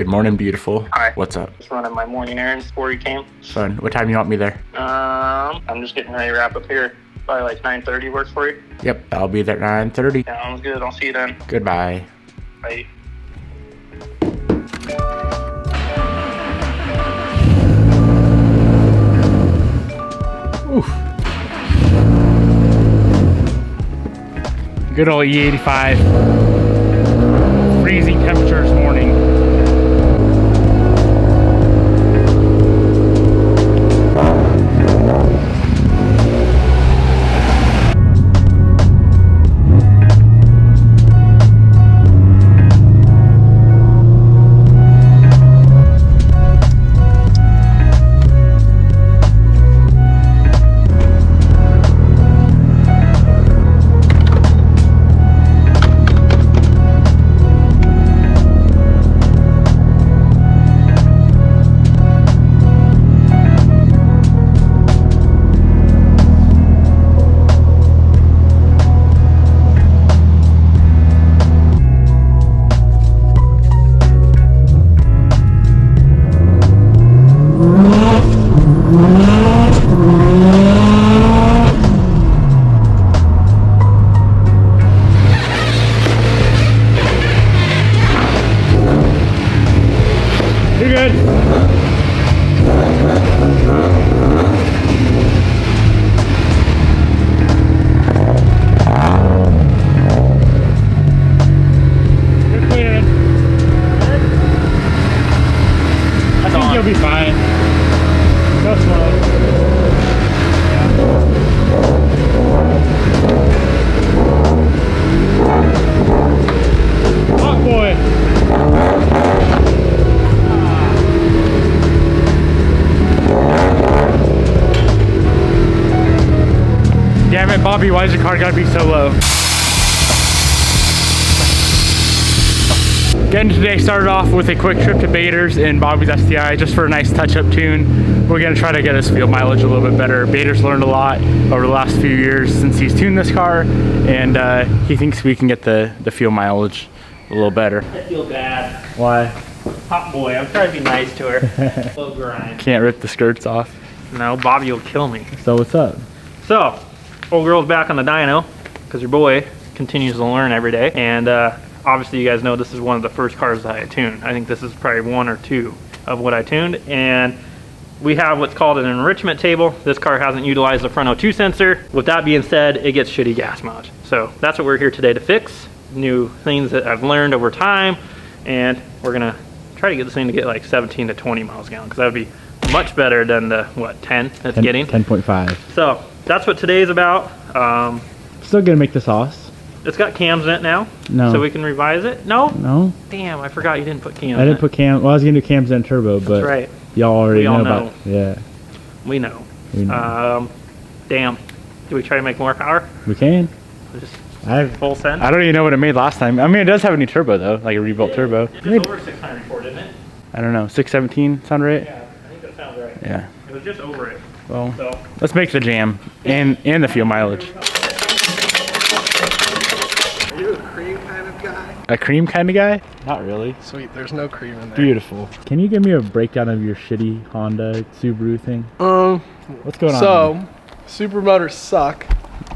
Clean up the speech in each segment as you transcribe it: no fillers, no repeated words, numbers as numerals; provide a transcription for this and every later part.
Good morning, beautiful. Hi. What's up? Just running my morning errands before you came. Fun. What time you want me there? I'm just getting ready to wrap up here. Probably like 9:30 works for you? Yep, I'll be there at 9:30. Sounds good. I'll see you then. Goodbye. Bye. Oof. Good old E85. Freezing temperatures this morning. You're good. You're clearing. I think you'll be fine. Go slow. Hot boy. Damn it, Bobby, why's your car gotta be so low? Getting today started off with a quick trip to Bader's in Bobby's STI just for a nice touch-up tune. We're gonna try to get his field mileage a little bit better. Bader's learned a lot over the last few years since he's tuned this car, and he thinks we can get the fuel mileage a little better. I feel bad. Why? Hot boy, I'm trying to be nice to her. Slow grind. Can't rip the skirts off. No, Bobby will kill me. So what's up? So, old girl's back on the dyno, because your boy continues to learn every day. And obviously you guys know this is one of the first cars that I tuned. I think this is probably one or two of what I tuned. And we have what's called an enrichment table. This car hasn't utilized the front O2 sensor. With that being said, it gets shitty gas mileage. So that's what we're here today to fix. New things that I've learned over time. And we're gonna try to get this thing to get like 17 to 20 miles a gallon, because that would be much better than the, what, 10 it's getting? 10.5. So that's what today's about. Still gonna make the sauce. It's got cams in it now. No. So we can revise it. No? No? Damn, I forgot you didn't put cams I in didn't it. put cam. Well, I was gonna do cams and turbo, but That's right. y'all already We all know about. Yeah, We know. we know. Damn. Do we try to make more power? We can. Just I full send? don't even know what it made last time. I mean, it does have a new turbo though, like a rebuilt turbo. It's just over 604, didn't it? I don't know. 617 sound right? Yeah, I think that sounds right. Yeah. It was just over it. Well, So let's make the jam and the fuel mileage. Are you a cream kind of guy? A cream kind of guy? Not really. Sweet, there's no cream in there. Beautiful. Can you give me a breakdown of your shitty Honda Subaru thing? What's going on? So, super motors suck.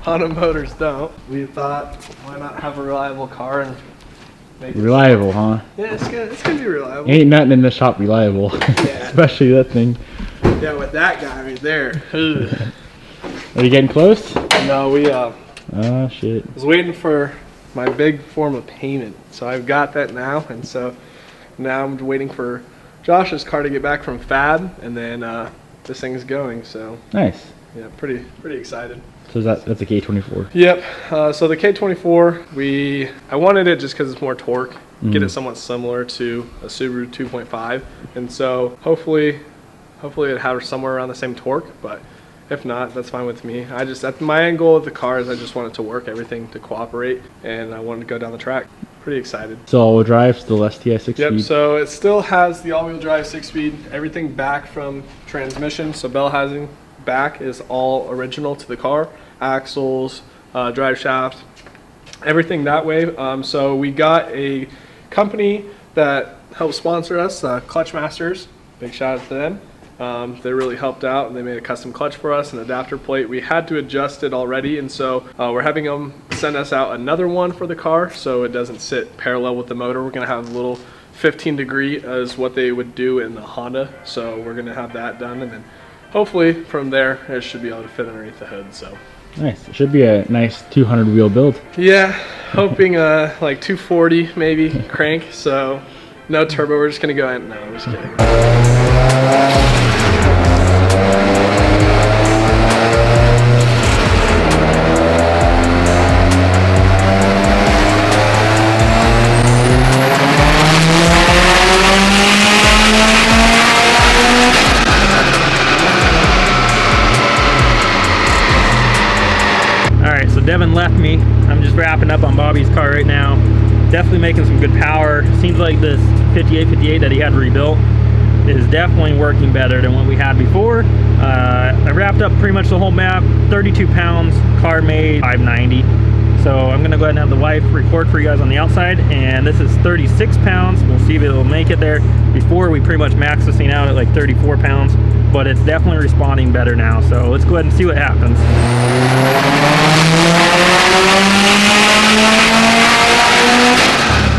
Honda motors don't. We thought, why not have a reliable car and make it Reliable, huh? Yeah, it's gonna be reliable. Ain't nothing in the shop reliable. Yeah. Especially that thing. Yeah, with that guy right there. Are you getting close? No, we Oh shit. was waiting for my big form of payment. So I've got that now, and so now I'm waiting for Josh's car to get back from Fab, and then this thing's going. So Nice. yeah, pretty excited. So that's a K24. Yep. So the K24, I wanted it just because it's more torque, get it somewhat similar to a Subaru 2.5, and so hopefully it has somewhere around the same torque. But if not, that's fine with me. That's my end goal with the car is I just want it to work, everything to cooperate, and I wanted to go down the track. Pretty excited. So all-wheel drive, still STI 6-speed? Yep, so it still has the all-wheel drive 6-speed, everything back from transmission, so bell housing back is all original to the car, axles, drive shaft, everything that way. So we got a company that helped sponsor us, Clutch Masters. Big shout out to them. They really helped out, and they made a custom clutch for us, an adapter plate. We had to adjust it already, and so we're having them send us out another one for the car so it doesn't sit parallel with the motor. We're going to have a little 15 degree as what they would do in the Honda, so we're going to have that done, and then hopefully from there it should be able to fit underneath the hood. So Nice. It should be a nice 200 wheel build. yeah, hoping like 240 maybe crank, so no turbo. We're just going to go in. No, I'm just kidding. Devin left me. I'm just wrapping up on Bobby's car right now. Definitely making some good power. Seems like this 5858 that he had rebuilt is definitely working better than what we had before. I wrapped up pretty much the whole map. 32 pounds, car made 590. So I'm gonna go ahead and have the wife record for you guys on the outside, and this is 36 pounds. We'll see if it'll make it there. Before we pretty much maxed this thing out at like 34 pounds, but it's definitely responding better now. So let's go ahead and see what happens.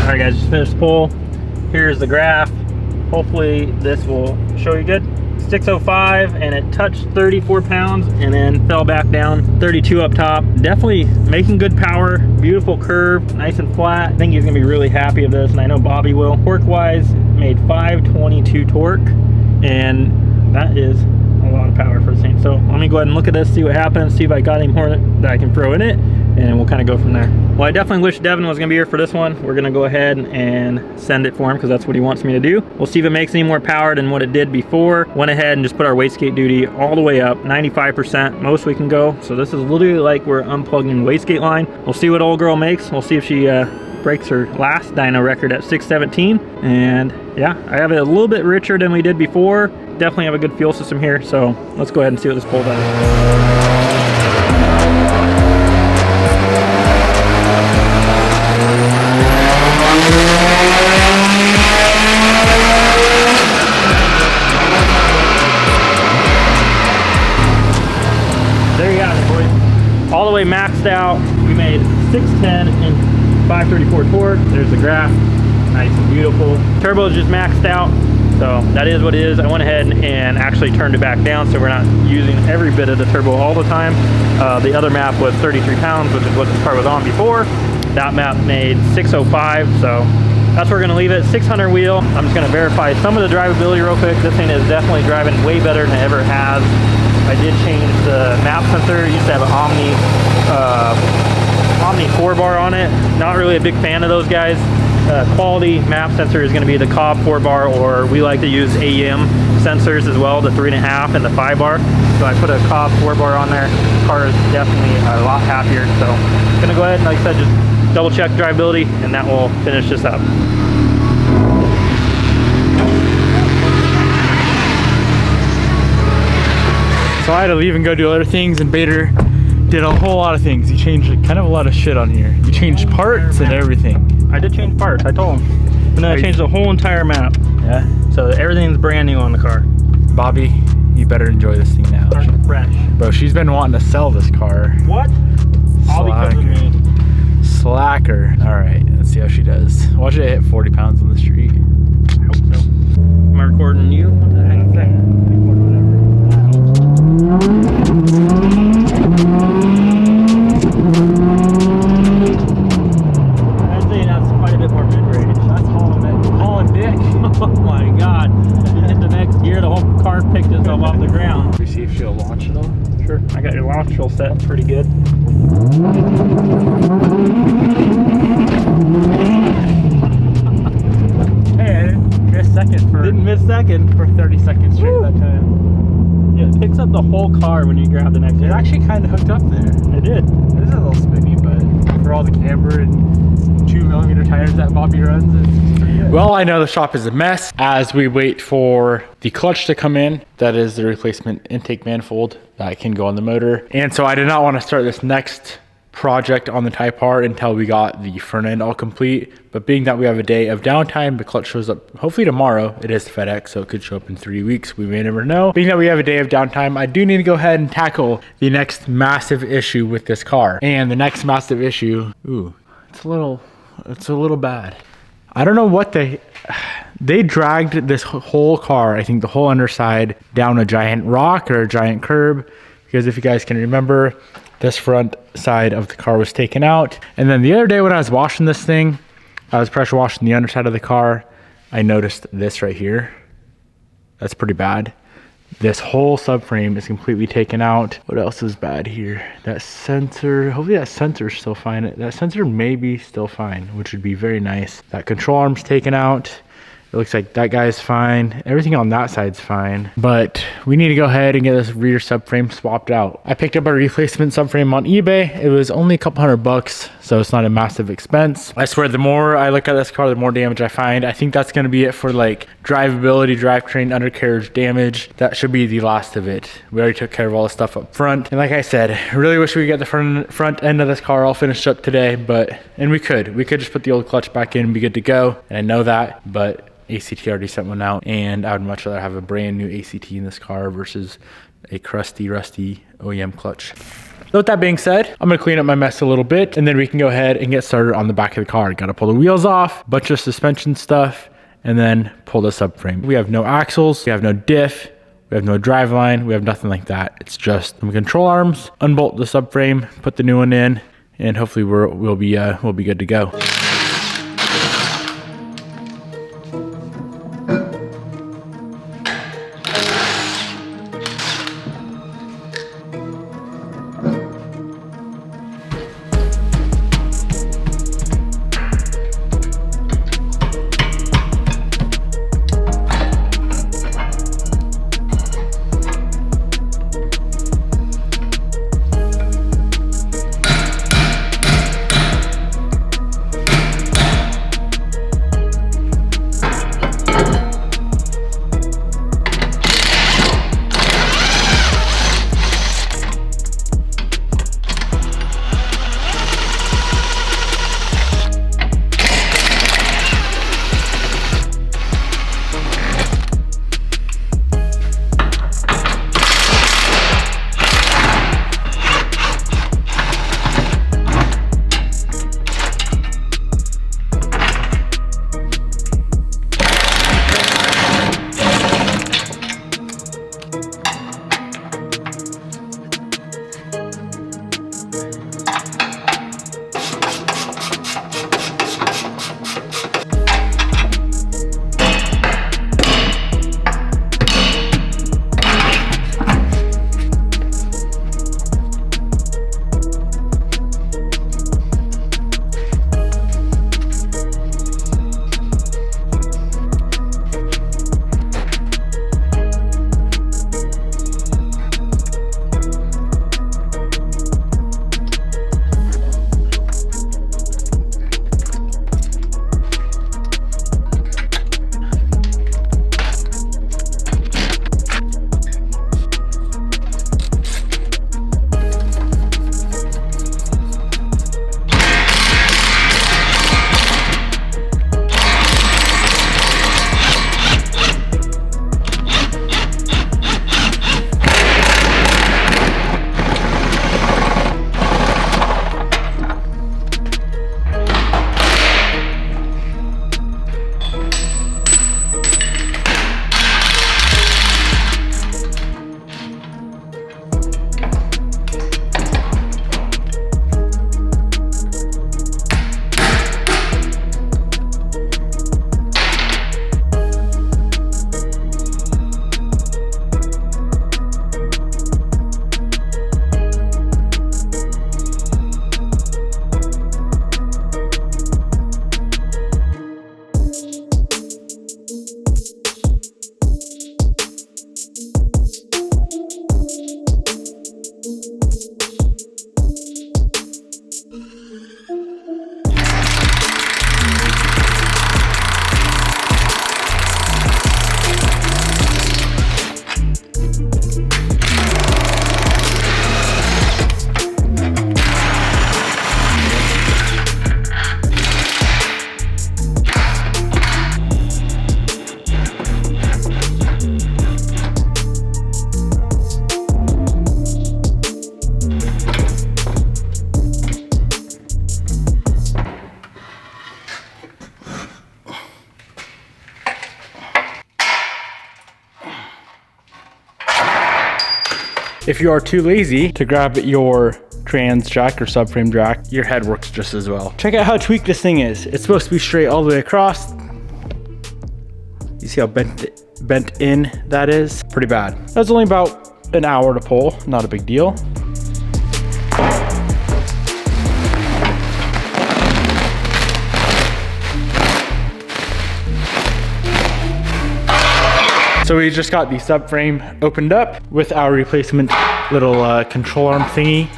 All right guys, just finished the pull. Here's the graph. Hopefully this will show you good. 605, and it touched 34 pounds and then fell back down. 32 up top. Definitely making good power. Beautiful curve, nice and flat. I think he's gonna be really happy of this, and I know Bobby will. Torque wise, made 522 torque, and that is a lot of power for the thing. So let me go ahead and look at this, see what happens, see if I got any more that I can throw in it, and we'll kind of go from there. Well, I definitely wish Devin was gonna be here for this one. We're gonna go ahead and send it for him because that's what he wants me to do. We'll see if it makes any more power than what it did before. Went ahead and just put our wastegate duty all the way up, 95%, most we can go. So this is literally like we're unplugging wastegate line. We'll see what old girl makes. We'll see if she breaks her last dyno record at 617. And yeah, I have it a little bit richer than we did before. Definitely have a good fuel system here. So let's go ahead and see what this pull does. All the way maxed out. We made 610 and 534 torque. There's the graph, nice and beautiful. Turbo is just maxed out, so that is what it is. I went ahead and actually turned it back down so we're not using every bit of the turbo all the time. The other map was 33 pounds, which is what this car was on before. That map made 605, so that's where we're gonna leave it. 600 wheel. I'm just gonna verify some of the drivability real quick. This thing is definitely driving way better than it ever has. I did change the map sensor. It used to have an Omni 4-bar on it. Not really a big fan of those guys. Quality map sensor is going to be the Cobb 4-bar, or we like to use AEM sensors as well, the 3.5 and the 5-bar. So I put a Cobb 4-bar on there. The car is definitely a lot happier. So I'm going to go ahead and, like I said, just double check drivability, and that will finish this up. So I had to leave and go do other things, and Bader did a whole lot of things. He changed kind of a lot of shit on here. You changed parts and everything. I did change parts, I told him. And then I changed the whole entire map. Yeah. So everything's brand new on the car. Bobby, you better enjoy this thing now. Starting fresh. Bro, she's been wanting to sell this car. What? All because of me. Slacker. All right, let's see how she does. Watch it hit 40 pounds on the street. I hope so. Am I recording you? What the heck is that? I'd say that's quite a bit more mid-range. That's hauling dick. Oh my god. You hit the next gear, the whole car picked itself off the ground. Let me see if she'll launch it all. Sure. I got your launch roll set pretty good. Hey, I didn't miss second for... Didn't miss second. For 30 seconds straight that time. Yeah, it picks up the whole car when you grab the next It gear. actually kind of hooked up there. It did. It is a little spinny, but for all the camber and 2mm tires that Bobby runs, it's pretty good. Well, I know the shop is a mess as we wait for the clutch to come in. That is the replacement intake manifold that can go on the motor. And so I did not want to start this next project on the Type R until we got the front end all complete. But being that we have a day of downtime, the clutch shows up hopefully tomorrow. It is FedEx, so it could show up in 3 weeks. We may never know. Being that we have a day of downtime, I do need to go ahead and tackle the next massive issue with this car. And the next massive issue, ooh, it's a little bad. I don't know what they dragged this whole car, I think the whole underside, down a giant rock or a giant curb. Because if you guys can remember, this front side of the car was taken out. And then the other day when I was washing this thing, I was pressure washing the underside of the car, I noticed this right here. That's pretty bad. This whole subframe is completely taken out. What else is bad here? That sensor, hopefully that sensor's still fine. That sensor may be still fine, which would be very nice. That control arm's taken out. It looks like that guy's fine. Everything on that side's fine, but we need to go ahead and get this rear subframe swapped out. I picked up a replacement subframe on eBay. It was only a couple $100, so it's not a massive expense. I swear, the more I look at this car, the more damage I find. I think that's gonna be it for like drivability, drivetrain, undercarriage damage. That should be the last of it. We already took care of all the stuff up front. And like I said, I really wish we could get the front end of this car all finished up today, and we could just put the old clutch back in and be good to go. And I know that, but ACT already sent one out, and I would much rather have a brand new ACT in this car versus a crusty, rusty OEM clutch. So with that being said, I'm gonna clean up my mess a little bit, and then we can go ahead and get started on the back of the car. Gotta pull the wheels off, bunch of suspension stuff, and then pull the subframe. We have no axles, we have no diff, we have no driveline, we have nothing like that. It's just some control arms, unbolt the subframe, put the new one in, and hopefully we'll be good to go. if you are too lazy to grab your trans jack or subframe jack, your head works just as well. Check out how tweaked this thing is. It's supposed to be straight all the way across. You see how bent in that is? Pretty bad. That's only about an hour to pull, not a big deal. So we just got the subframe opened up with our replacement little control arm thingy.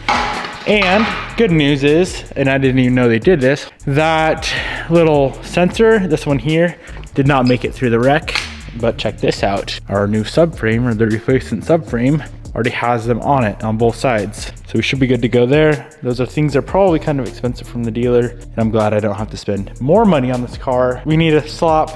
And good news is, and I didn't even know they did this, that little sensor, this one here, did not make it through the wreck. But check this out. Our new subframe, or the replacement subframe, already has them on it on both sides. So we should be good to go there. Those are things that are probably kind of expensive from the dealer. And I'm glad I don't have to spend more money on this car. We need to slap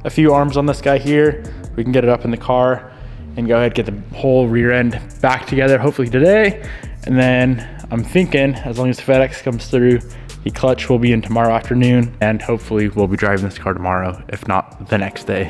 a few arms on this guy here. We can get it up in the car and go ahead and get the whole rear end back together, hopefully today. And then I'm thinking, as long as the FedEx comes through, the clutch will be in tomorrow afternoon, and hopefully we'll be driving this car tomorrow, if not the next day.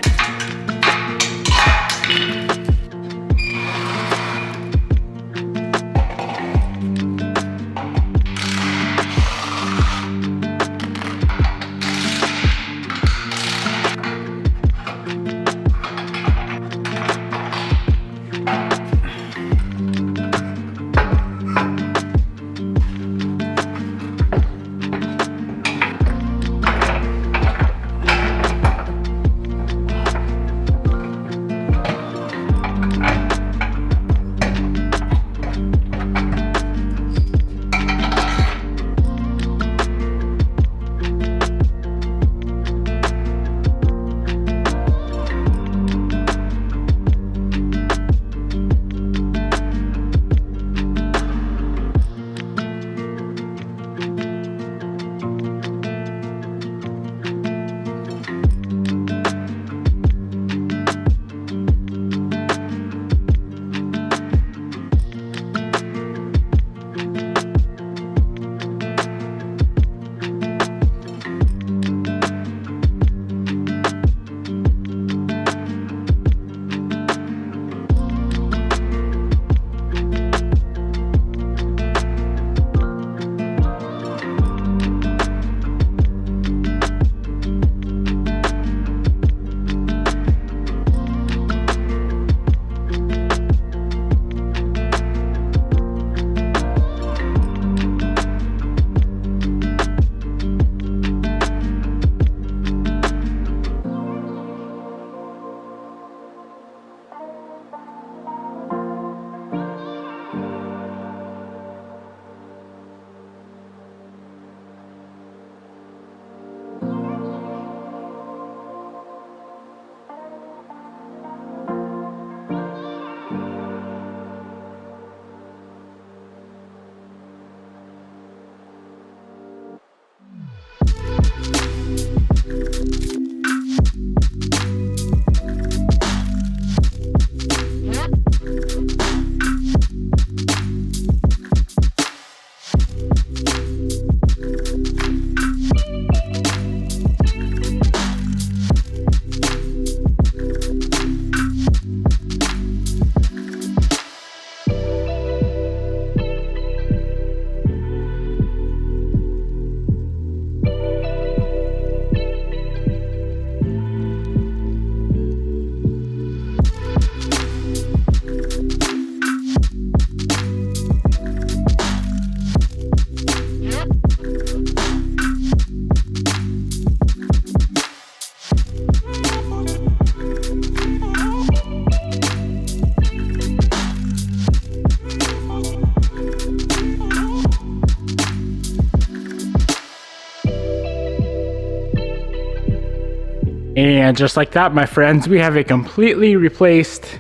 And just like that, my friends, we have a completely replaced,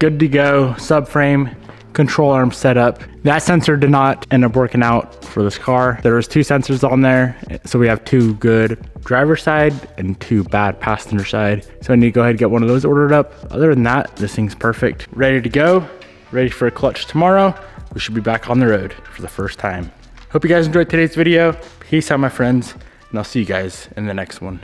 good to go subframe control arm setup. That sensor did not end up working out for this car. There was 2 sensors on there. So we have 2 good driver side and 2 bad passenger side. So I need to go ahead and get one of those ordered up. Other than that, this thing's perfect. Ready to go, ready for a clutch tomorrow. We should be back on the road for the first time. Hope you guys enjoyed today's video. Peace out, my friends, and I'll see you guys in the next one.